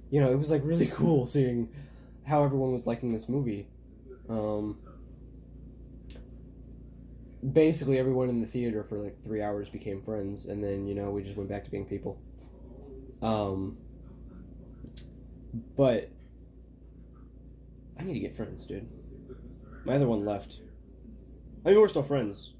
you know, it was like really cool seeing how everyone was liking this movie. Um, Basically, everyone in the theater for like 3 hours became friends, and then you know we just went back to being people. Um, but I need to get friends, dude. My other one left. I mean, we're still friends,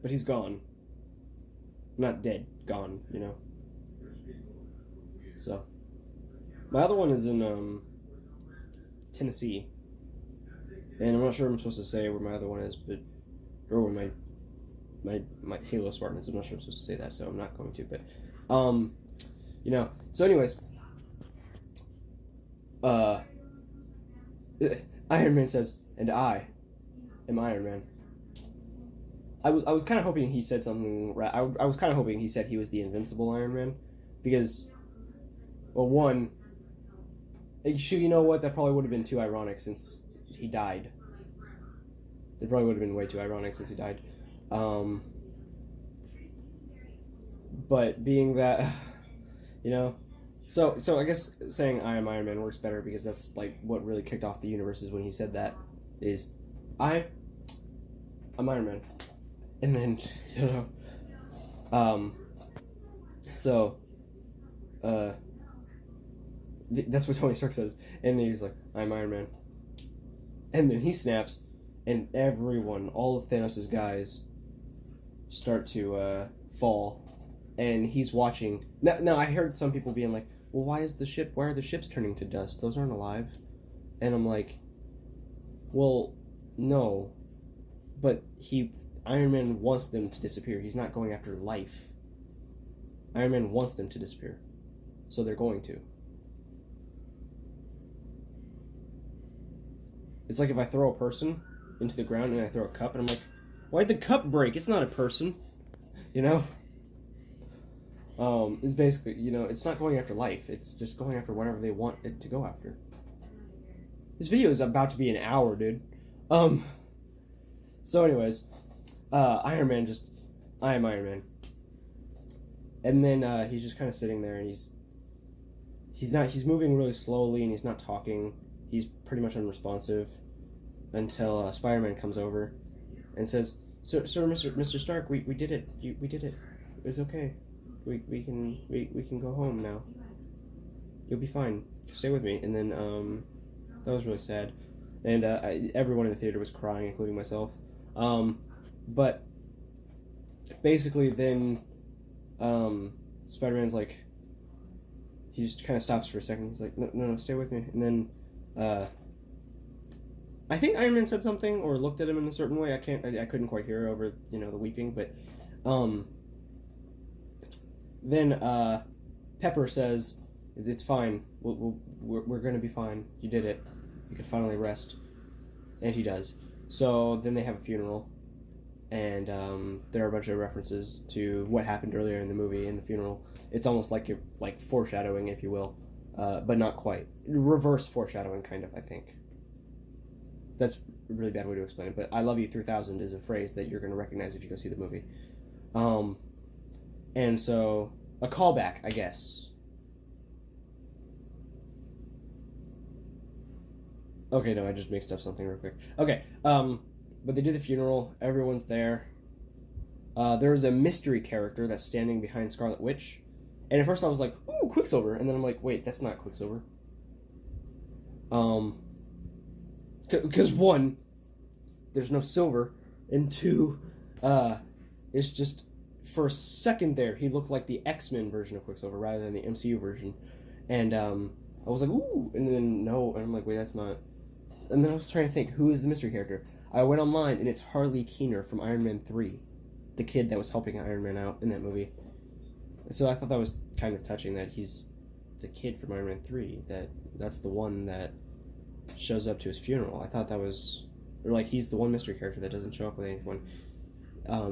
but he's gone. Not dead, gone. You know. So my other one is in Tennessee, and I'm not sure I'm supposed to say where my other one is, but or where my Halo Spartan is. I'm not sure I'm supposed to say that, so I'm not going to. But you know. So, anyways, uh, Iron Man says, "And I am Iron Man." I was kind of hoping he said something. I was kind of hoping he said he was the invincible Iron Man, because, well, one, you know what? That probably would have been too ironic since he died. It probably would have been way too ironic since he died. Um, but being that, you know, so I guess saying I am Iron Man works better because that's like what really kicked off the universe is when he said that is I I'm Iron Man, and then you know, um, so uh, that's what Tony Stark says, and he's like I'm Iron Man, and then he snaps, and everyone, all of Thanos' guys, start to fall, and he's watching. Now I heard some people being like, "Well, why are the ships turning to dust? Those aren't alive." And I'm like, "Well, no, but Iron Man wants them to disappear. He's not going after life. Iron Man wants them to disappear, so they're going to." It's like if I throw a person into the ground and I throw a cup, and I'm like, "Why'd the cup break? It's not a person," you know. It's basically, you know, it's not going after life. It's just going after whatever they want it to go after. This video is about to be an hour, dude. Um, so anyways, Iron Man I am Iron Man. And then he's just kind of sitting there, and he's moving really slowly, and he's not talking. He's pretty much unresponsive until Spider-Man comes over and says, Sir, Mr. Stark, we did it. We did it. It's okay. We can go home now. You'll be fine. Stay with me." And then that was really sad, and everyone in the theater was crying, including myself. But basically, then Spider-Man's like, he just kind of stops for a second. He's like, no, stay with me." And then I think Iron Man said something or looked at him in a certain way. I couldn't quite hear over the weeping, but then Pepper says, "It's fine. We're going to be fine. You did it. You can finally rest." And he does. So then they have a funeral, and there are a bunch of references to what happened earlier in the movie in the funeral. It's almost like foreshadowing, if you will, but not quite. Reverse foreshadowing, kind of, I think. That's a really bad way to explain it, but "I love you 3000" is a phrase that you're going to recognize if you go see the movie. And so, a callback, I guess. Okay, no, I just mixed up something real quick. Okay, but they do the funeral. Everyone's there. There's a mystery character that's standing behind Scarlet Witch. And at first I was like, "Ooh, Quicksilver." And then I'm like, wait, that's not Quicksilver. Because one, there's no silver. And two, it's just, for a second there, he looked like the X-Men version of Quicksilver rather than the MCU version. And I was like, "Ooh," and then no, and I'm like, wait, that's not. And then I was trying to think, who is the mystery character? I went online, and it's Harley Keener from Iron Man 3, the kid that was helping Iron Man out in that movie. So I thought that was kind of touching that he's the kid from Iron Man 3, that's the one that shows up to his funeral. I thought that was, or like, he's the one mystery character that doesn't show up with anyone.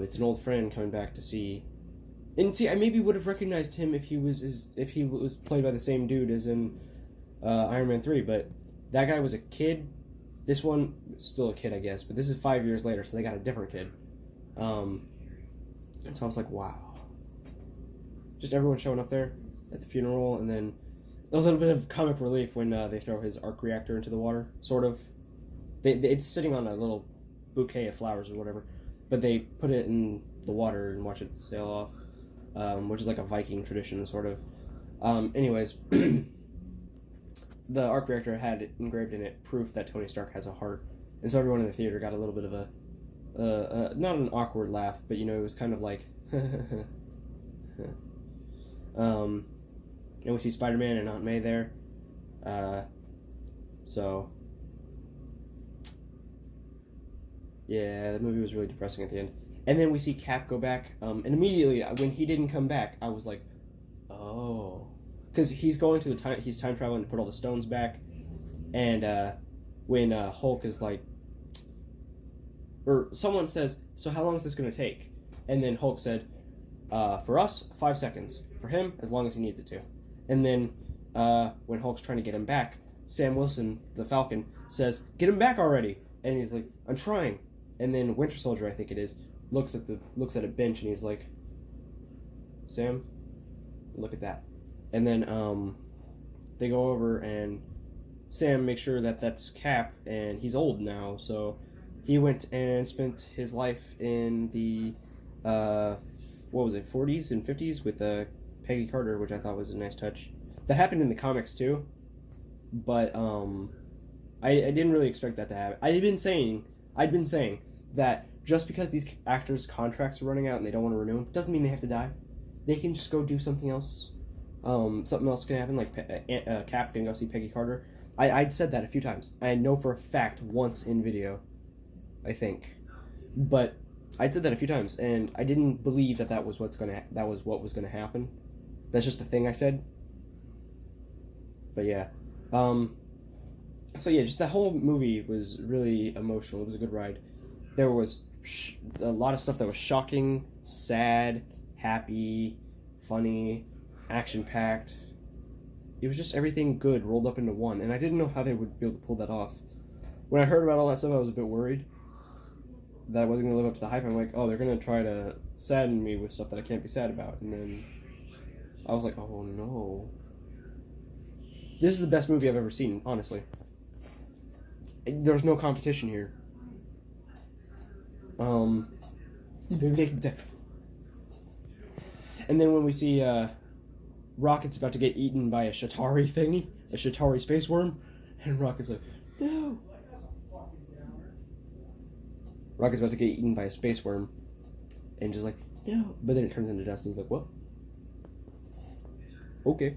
It's an old friend coming back to see. And see, I maybe would have recognized him if he was played by the same dude as in Iron Man 3, but that guy was a kid. This one, still a kid, I guess, but this is 5 years later, so they got a different kid. And so I was like, wow. Just everyone showing up there at the funeral, and then a little bit of comic relief when they throw his arc reactor into the water, sort of. It's sitting on a little bouquet of flowers or whatever, but they put it in the water and watch it sail off, which is like a Viking tradition, sort of. Anyways, the arc reactor had engraved in it proof that Tony Stark has a heart, and so everyone in the theater got a little bit of a not an awkward laugh, but it was kind of like, and we see Spider-Man and Aunt May there, so. Yeah, the movie was really depressing at the end. And then we see Cap go back, and immediately, when he didn't come back, I was like, oh. Because he's going to he's time traveling to put all the stones back, and when Hulk is like, or someone says, so how long is this going to take? And then Hulk said, for us, 5 seconds. For him, as long as he needs it to. And then when Hulk's trying to get him back, Sam Wilson, the Falcon, says, get him back already. And he's like, I'm trying. And then Winter Soldier, I think it is, looks at a bench and he's like, Sam, look at that. And then they go over and Sam makes sure that that's Cap, and he's old now, so he went and spent his life in the 40s and 50s with Peggy Carter, which I thought was a nice touch. That happened in the comics too, but I didn't really expect that to happen. I'd been saying that just because these actors' contracts are running out and they don't want to renew them, doesn't mean they have to die. They can just go do something else. Something else can happen, like Cap can go see Peggy Carter. I'd said that a few times. I know for a fact once in video, I think. But I'd said that a few times, and I didn't believe that was what was gonna happen. That's just the thing I said. But yeah. So yeah, just the whole movie was really emotional. It was a good ride. There was a lot of stuff that was shocking, sad, happy, funny, action-packed. It was just everything good rolled up into one, and I didn't know how they would be able to pull that off. When I heard about all that stuff, I was a bit worried that I wasn't going to live up to the hype. I'm like, oh, they're going to try to sadden me with stuff that I can't be sad about. And then I was like, oh no. This is the best movie I've ever seen, honestly. There's no competition here. And then when we see Rocket's about to get eaten by a Shatari thingy, a Shatari space worm, and Rocket's like, no. Rocket's about to get eaten by a space worm, and just like, no. But then it turns into dust, and he's like, what? Okay.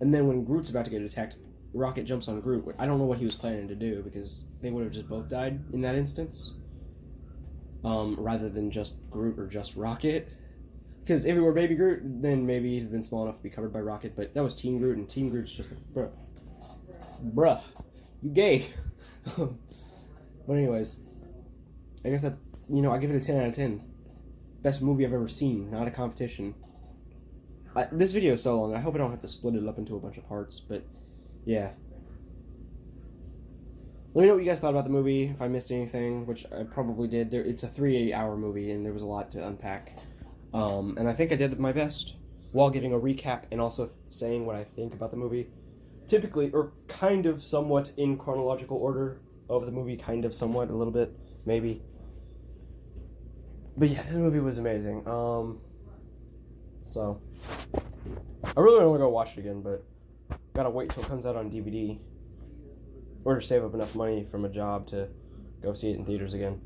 And then when Groot's about to get attacked, Rocket jumps on Groot. I don't know what he was planning to do, because they would have just both died in that instance. Rather than just Groot or just Rocket. Because if it were Baby Groot, then maybe he'd been small enough to be covered by Rocket, but that was Teen Groot, and Teen Groot's just like, bruh, you gay. But anyways, I guess that, I give it a 10 out of 10. Best movie I've ever seen, not a competition. This video is so long, I hope I don't have to split it up into a bunch of parts, but yeah. Let me know what you guys thought about the movie, if I missed anything, which I probably did. It's a 3-hour movie, and there was a lot to unpack. And I think I did my best while giving a recap and also saying what I think about the movie. Typically, or kind of somewhat in chronological order of the movie, kind of somewhat, a little bit, maybe. But yeah, this movie was amazing. So, I really want to go watch it again, but gotta wait till it comes out on DVD. Or to save up enough money from a job to go see it in theaters again.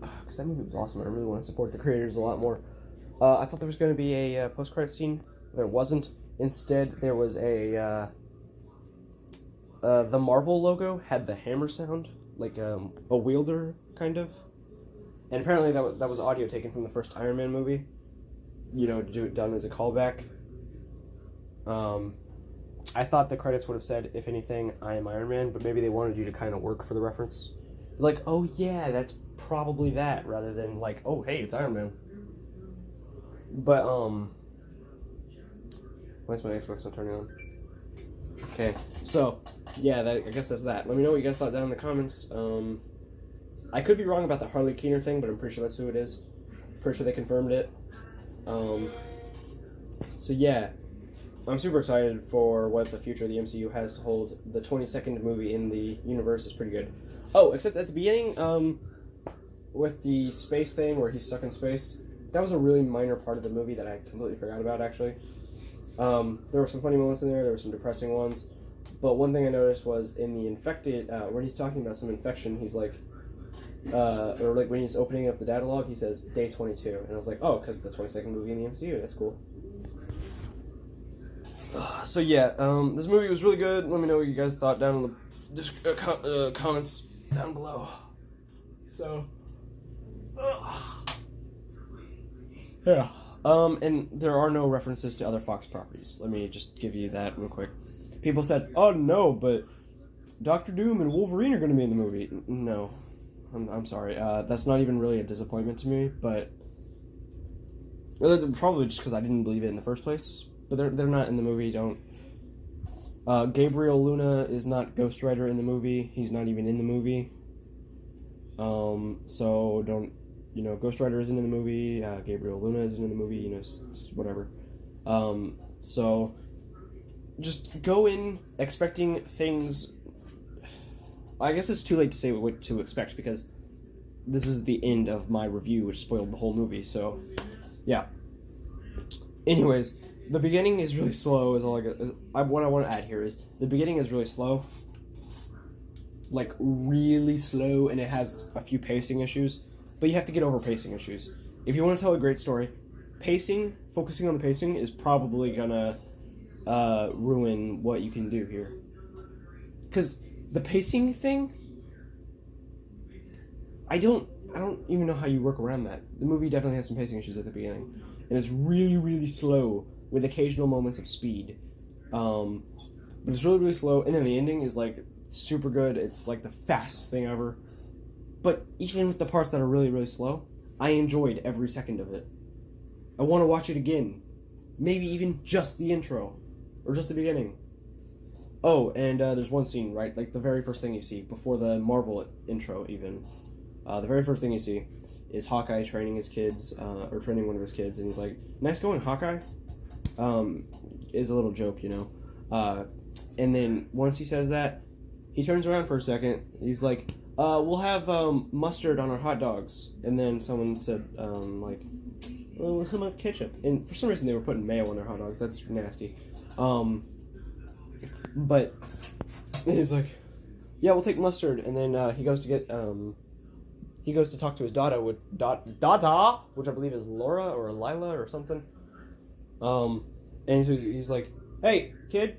Because that movie was awesome. I really want to support the creators a lot more. I thought there was going to be a post-credit scene. There wasn't. Instead, there was the Marvel logo had the hammer sound, like a wielder, kind of. And apparently that was audio taken from the first Iron Man movie. Done as a callback. I thought the credits would have said, if anything, I am Iron Man, but maybe they wanted you to kind of work for the reference. Like, oh yeah, that's probably that, rather than like, oh hey, it's Iron Man. But, why is my Xbox not turning on? Okay, so, yeah, I guess that's that. Let me know what you guys thought down in the comments. I could be wrong about the Harley Keener thing, but I'm pretty sure that's who it is. Pretty sure they confirmed it. So yeah, I'm super excited for what the future of the MCU has to hold. The 22nd movie in the universe is pretty good. Oh, except at the beginning, with the space thing where he's stuck in space, that was a really minor part of the movie that I completely forgot about, actually. There were some funny moments in there, there were some depressing ones, but one thing I noticed was in the infected, when he's talking about some infection, he's like, or like when he's opening up the data log, he says day 22, and I was like, oh, because the 22nd movie in the MCU, that's cool. So yeah, this movie was really good. Let me know what you guys thought down in the comments down below. So, yeah. And there are no references to other Fox properties. Let me just give you that real quick. People said, oh no, but Doctor Doom and Wolverine are going to be in the movie. No. I'm sorry. That's not even really a disappointment to me, but probably just because I didn't believe it in the first place. But they're not in the movie. Don't. Gabriel Luna is not Ghost Rider in the movie. He's not even in the movie. So don't. Ghost Rider isn't in the movie. Gabriel Luna isn't in the movie. Whatever. So just go in expecting things. I guess it's too late to say what to expect because this is the end of my review, which spoiled the whole movie. So, yeah. Anyways, the beginning is really slow. Is all I got. What I want to add here is the beginning is really slow, like really slow, and it has a few pacing issues. But you have to get over pacing issues if you want to tell a great story. Focusing on the pacing, is probably gonna ruin what you can do here. Because the pacing thing, I don't even know how you work around that. The movie definitely has some pacing issues at the beginning, and it's really, really slow with occasional moments of speed. But it's really, really slow, and then the ending is like super good. It's like the fastest thing ever. But even with the parts that are really, really slow, I enjoyed every second of it. I want to watch it again. Maybe even just the intro, or just the beginning. Oh, and there's one scene, right? Like the very first thing you see, before the Marvel intro even. The very first thing you see is Hawkeye training his kids, or training one of his kids, and he's like, nice going, Hawkeye. Is a little joke, and then once he says that, he turns around for a second, he's like, we'll have mustard on our hot dogs. And then someone said, well, how about ketchup? And for some reason they were putting mayo on their hot dogs. That's nasty. But he's like, yeah, we'll take mustard. And then he goes to get, he goes to talk to his Dada, which I believe is Laura or Lila or something. And he's like, hey, kid.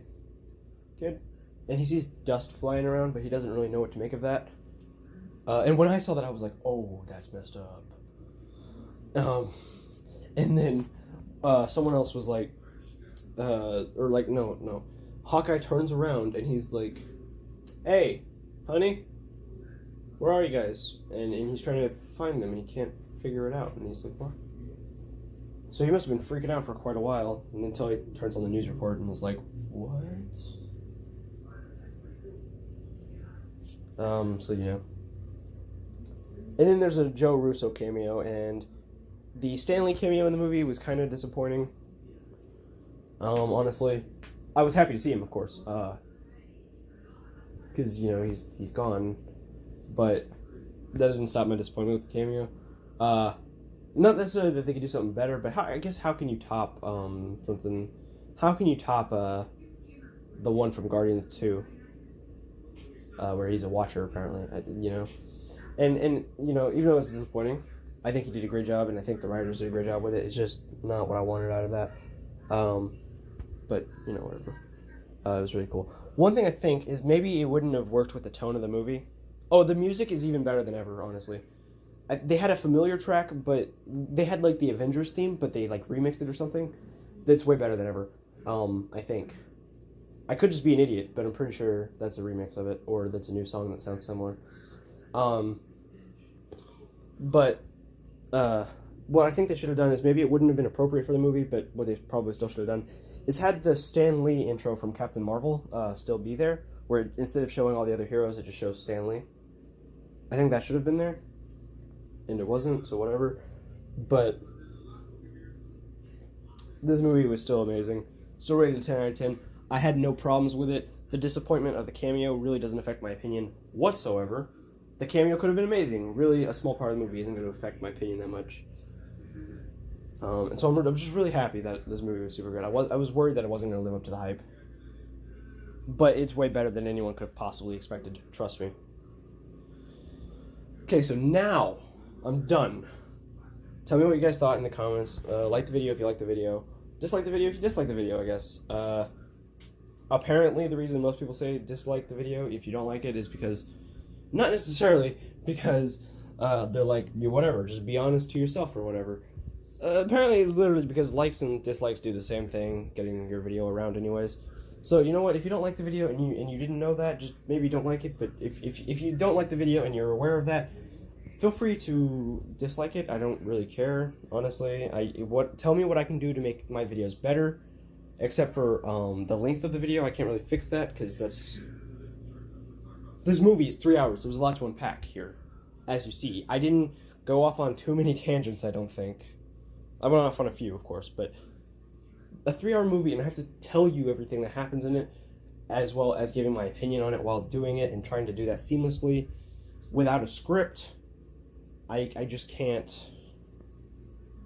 And he sees dust flying around, but he doesn't really know what to make of that. And when I saw that, I was like, oh, that's messed up. And then someone else was like, no. Hawkeye turns around, and he's like, hey, honey, where are you guys? And he's trying to find them, and he can't figure it out. And he's like, what? So he must have been freaking out for quite a while, and until he turns on the news report and was like, what? And then there's a Joe Russo cameo, and the Stan Lee cameo in the movie was kind of disappointing. Honestly, I was happy to see him, of course, because he's gone, but that didn't stop my disappointment with the cameo. Not necessarily that they could do something better, but how can you top something? How can you top the one from Guardians 2, where he's a watcher apparently? And even though it's disappointing, I think he did a great job, and I think the writers did a great job with it. It's just not what I wanted out of that. But whatever. It was really cool. One thing I think is maybe it wouldn't have worked with the tone of the movie. Oh, the music is even better than ever, honestly. They had a familiar track, but they had like the Avengers theme, but they like remixed it or something. That's way better than ever. I think. I could just be an idiot, but I'm pretty sure that's a remix of it, or that's a new song that sounds similar. But what I think they should have done is maybe it wouldn't have been appropriate for the movie, but what they probably still should have done is had the Stan Lee intro from Captain Marvel still be there, where instead of showing all the other heroes, it just shows Stan Lee. I think that should have been there, and it wasn't, so whatever. But this movie was still amazing. Still rated a 10 out of 10. I had no problems with it. The disappointment of the cameo really doesn't affect my opinion whatsoever. The cameo could have been amazing. Really, a small part of the movie isn't going to affect my opinion that much. And so I'm just really happy that this movie was super good. I was worried that it wasn't going to live up to the hype. But it's way better than anyone could have possibly expected. Trust me. Okay, so now I'm done. Tell me what you guys thought in the comments. Like the video if you like the video. Dislike the video if you dislike the video, I guess. Apparently, the reason most people say dislike the video if you don't like it is because... Not necessarily because they're like, whatever, just be honest to yourself or whatever. Apparently, literally because likes and dislikes do the same thing, getting your video around anyways. So, you know what, if you don't like the video and you didn't know that, just maybe don't like it, but if you don't like the video and you're aware of that, feel free to dislike it. I don't really care, honestly. Tell me what I can do to make my videos better, except for the length of the video. I can't really fix that, because this movie is 3 hours. There's a lot to unpack here, as you see. I didn't go off on too many tangents, I don't think. I went off on a few, of course, but a 3-hour movie, and I have to tell you everything that happens in it, as well as giving my opinion on it while doing it, and trying to do that seamlessly without a script. I just can't.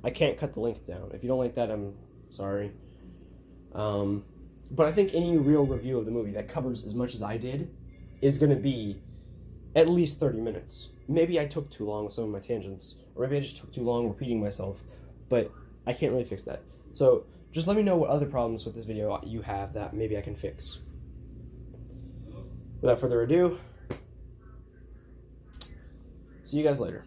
I can't cut the length down. If you don't like that, I'm sorry. But I think any real review of the movie that covers as much as I did is going to be at least 30 minutes. Maybe I took too long with some of my tangents, or maybe I just took too long repeating myself, but I can't really fix that. So just let me know what other problems with this video you have that maybe I can fix. Without further ado, see you guys later.